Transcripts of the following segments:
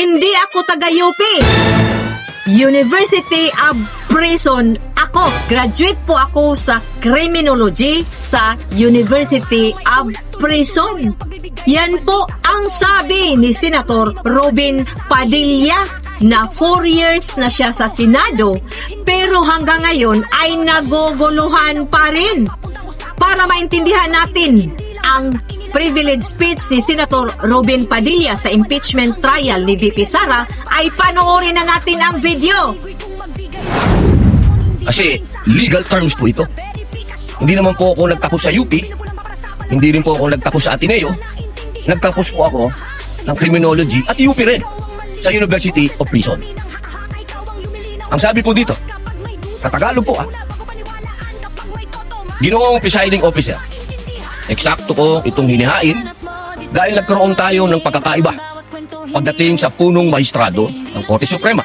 Hindi ako taga-UP. University of Prison ako. Graduate po ako sa Criminology sa University of Prison. Yan po ang sabi ni Senator Robin Padilla na 4 years na siya sa Senado pero hanggang ngayon ay naguguluhan pa rin. Para maintindihan natin ang privilege speech ni Senator Robin Padilla sa impeachment trial ni VP Sara ay panoorin na natin ang video. Kasi legal terms po ito. Hindi naman po ako nagtapos sa UP, hindi rin po ako nagtapos sa Ateneo. Nagtapos po ako ng Criminology at UP rin sa University of Prison. Ang sabi po dito, sa Tagalog po Ginoong presiding officer, eksakto ko itong hinihain dahil nagkaroon tayo ng pagkakaiba pagdating sa punong maestrado ng Korte Suprema.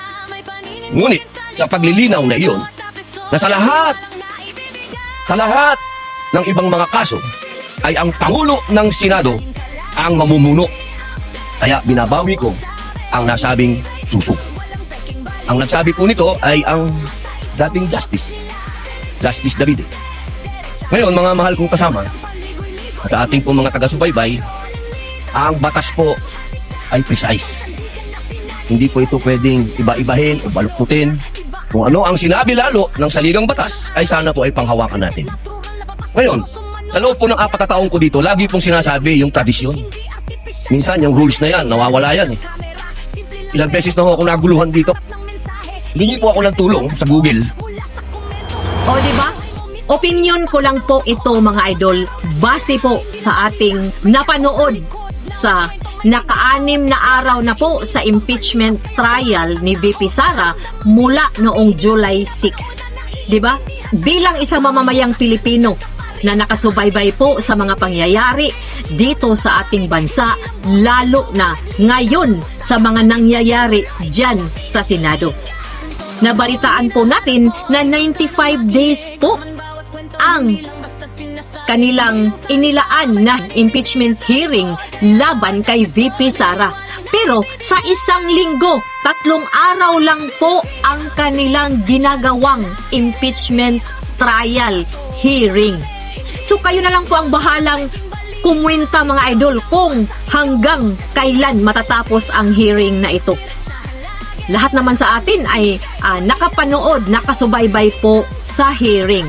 Ngunit sa paglilinaw na iyon, na sa lahat ng ibang mga kaso ay ang Pangulo ng Senado ang mamumuno. Kaya binabawi ko ang nasabing suso. Ang nagsabi po nito ay ang dating Justice David. Ngayon, mga mahal kong kasama, sa ating pong mga taga-subaybay, ang batas po ay precise. Hindi po ito pwedeng iba-ibahin o baluktutin. Kung ano ang sinabi lalo ng saligang batas, ay sana po ay panghawakan natin. Ngayon, sa loob po ng 4 na taong ko dito, lagi pong sinasabi yung tradisyon. Minsan, yung rules na yan, nawawala yan eh. Ilang beses na ako naguluhan dito. Hingi po ako ng tulong sa Google. O diba? Opinion ko lang po ito mga idol, base po sa ating napanood sa naka-6 na araw na po sa impeachment trial ni VP Sara mula noong July 6. Diba? Bilang isang mamamayang Pilipino na nakasubaybay po sa mga pangyayari dito sa ating bansa, lalo na ngayon sa mga nangyayari dyan sa Senado. Nabalitaan po natin na 95 days po ang kanilang inilaan na impeachment hearing laban kay VP Sara. Pero sa 1 linggo, 3 araw lang po ang kanilang ginagawang impeachment trial hearing. So kayo na lang po ang bahalang kumwenta mga idol kung hanggang kailan matatapos ang hearing na ito. Lahat naman sa atin ay nakapanood, nakasubaybay po sa hearing.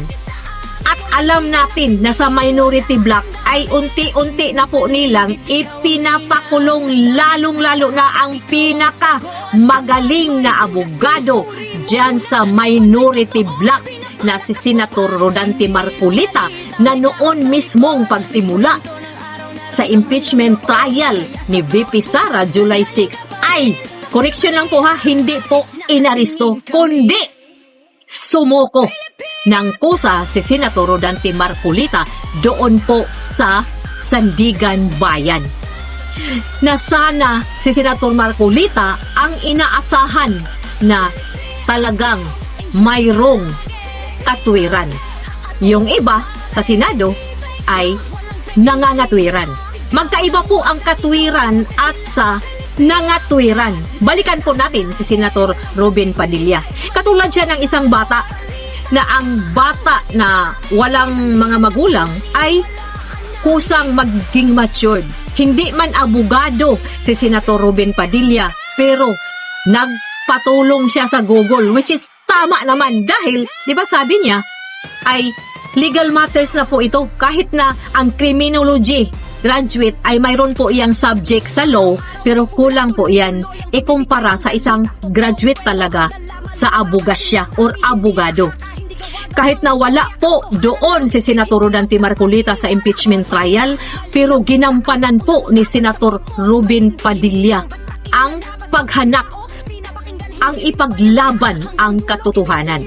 At alam natin na sa minority block ay unti-unti na po nilang ipinapakulong lalong-lalo na ang pinaka magaling na abogado dyan sa minority block na si Senator Rodante Marcolita na noon mismong pagsimula sa impeachment trial ni VP Sara July 6 ay, correction lang po ha, hindi po inaristo, kundi sumuko ng kusa si Senator Rodante Marcolita doon po sa Sandigan Bayan. Na sana si Senator Marcolita ang inaasahan na talagang mayroong katwiran. Yung iba sa Senado ay nangangatwiran. Magkaiba po ang katwiran at sa nangatwiran. Balikan po natin si Senator Robin Padilla. Katulad siya ng isang bata na ang bata na walang mga magulang ay kusang maging matured. Hindi man abogado si Senator Robin Padilla, pero nagpatulong siya sa Google, which is tama naman dahil, di ba sabi niya, ay legal matters na po ito. Kahit na ang criminology graduate ay mayroon po iyang subject sa law, pero kulang po yan ikumpara sa isang graduate talaga sa abogasya or abogado. Kahit na wala po doon si Senator Rodante Marcolita sa impeachment trial, pero ginampanan po ni Senator Robin Padilla ang paghanap, ang ipaglaban ang katotohanan.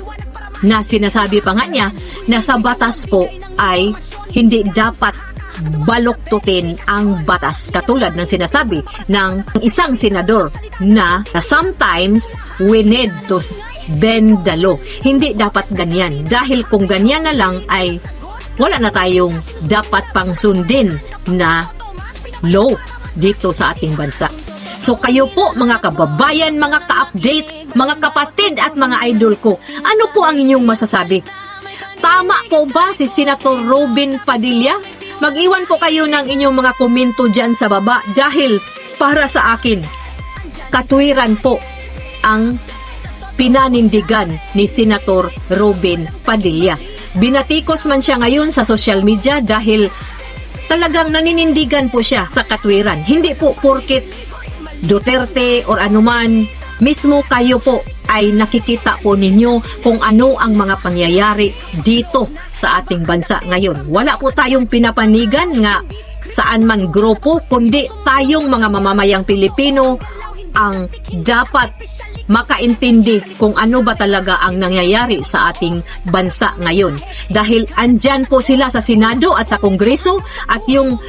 Na sinasabi pa nga niya na sa batas po ay hindi dapat baluktutin ang batas. Katulad ng sinasabi ng isang senador na sometimes we need to bend the law. Hindi dapat ganyan. Dahil kung ganyan na lang ay wala na tayong dapat pang sundin na law dito sa ating bansa. So kayo po mga kababayan, mga ka-update, mga kapatid at mga idol ko, ano po ang inyong masasabi? Tama po ba si Senator Robin Padilla? Mag-iwan po kayo ng inyong mga komento dyan sa baba dahil para sa akin, katwiran po ang pinanindigan ni Senator Robin Padilla. Binatikos man siya ngayon sa social media dahil talagang naninindigan po siya sa katwiran. Hindi po porket Duterte or anuman, mismo kayo po ay nakikita po ninyo kung ano ang mga pangyayari dito sa ating bansa ngayon. Wala po tayong pinapanigan nga saan man grupo, kundi tayong mga mamamayang Pilipino ang dapat makaintindi kung ano ba talaga ang nangyayari sa ating bansa ngayon. Dahil andyan po sila sa Senado at sa Kongreso at yung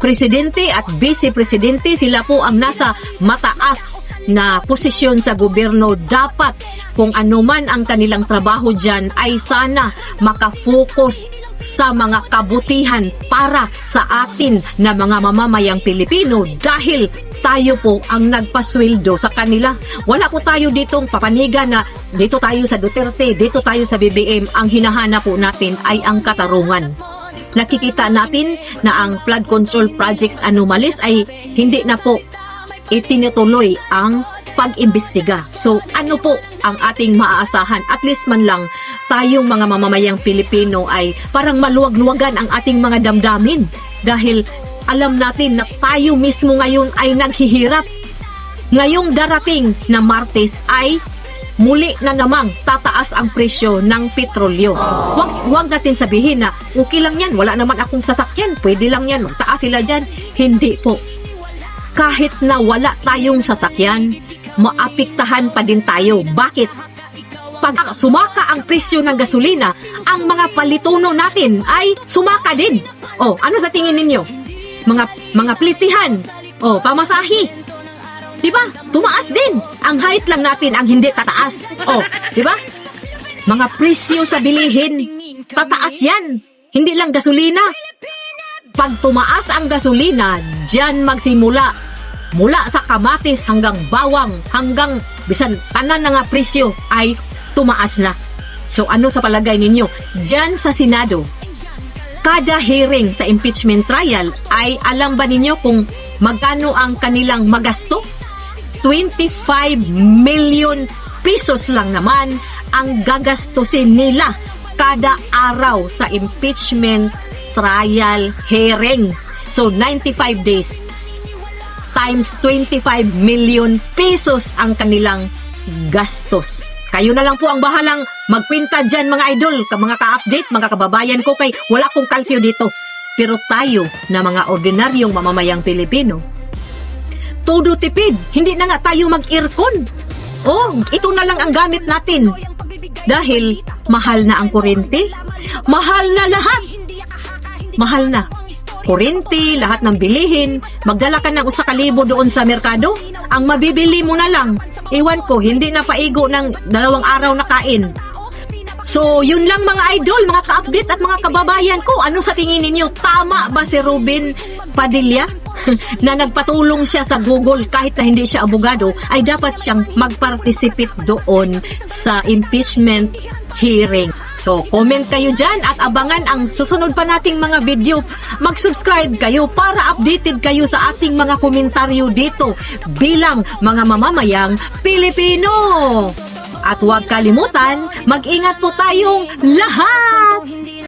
presidente at vice-presidente, sila po ang nasa mataas na posisyon sa gobyerno. Dapat kung ano man ang kanilang trabaho dyan ay sana makafocus sa mga kabutihan para sa atin na mga mamamayang Pilipino dahil tayo po ang nagpasweldo sa kanila. Wala po tayo ditong papanigan na dito tayo sa Duterte, dito tayo sa BBM. Ang hinahanap po natin ay ang katarungan. Nakikita natin na ang flood control projects anomalies ay hindi na po itinutuloy ang pag-imbestiga. So ano po ang ating maaasahan? At least man lang tayong mga mamamayang Pilipino ay parang maluwag-luwagan ang ating mga damdamin dahil alam natin na tayo mismo ngayon ay naghihirap. Ngayong darating na Martes ay muli na namang tataas ang presyo ng petrolyo. Wag natin sabihin na okay lang yan, wala naman akong sasakyan, pwede lang yan, magtaas sila dyan. Hindi po. Kahit na wala tayong sasakyan, maapektahan pa din tayo. Bakit? Pag sumaka ang presyo ng gasolina, ang mga palituno natin ay sumaka din. Oh, ano sa tingin ninyo? Mga plitihan, pamasahi. 'Di ba? Tumaas din. Ang height lang natin ang hindi tataas. 'Di ba? Mga presyo sa bilihin, tataas 'yan. Hindi lang gasolina. Pag tumaas ang gasolina, diyan magsimula mula sa kamatis hanggang bawang, hanggang bisan tanan na nga presyo ay tumaas na. So ano sa palagay ninyo? Diyan sa Senado, kada hearing sa impeachment trial ay alam ba ninyo kung magkano ang kanilang magasto? 25 million pesos lang naman ang gagastusin nila kada araw sa impeachment trial hearing. So 95 days times 25 million pesos ang kanilang gastos. Kayo na lang po ang bahalang magpinta dyan mga idol, mga ka-update, mga kababayan ko, kay wala akong kalsyo dito. Pero tayo na mga ordinaryong mamamayang Pilipino, todo tipid, hindi na nga tayo mag-aircon. Ito na lang ang gamit natin. Dahil mahal na ang kuryente, mahal na lahat. Mahal na. Kuryente, lahat ng bilihin, magdala ka ng 1,000 doon sa merkado, ang mabibili mo na lang, iwan ko, hindi na paigo ng 2 araw na kain. So, yun lang mga idol, mga ka-update at mga kababayan ko. Ano sa tingin ninyo? Tama ba si Robin Padilla na nagpatulong siya sa Google kahit na hindi siya abogado, ay dapat siyang mag-participate doon sa impeachment hearing? So, comment kayo dyan at abangan ang susunod pa nating mga video. Mag-subscribe kayo para updated kayo sa ating mga komentaryo dito bilang mga mamamayang Pilipino. At huwag kalimutan, mag-ingat po tayong lahat!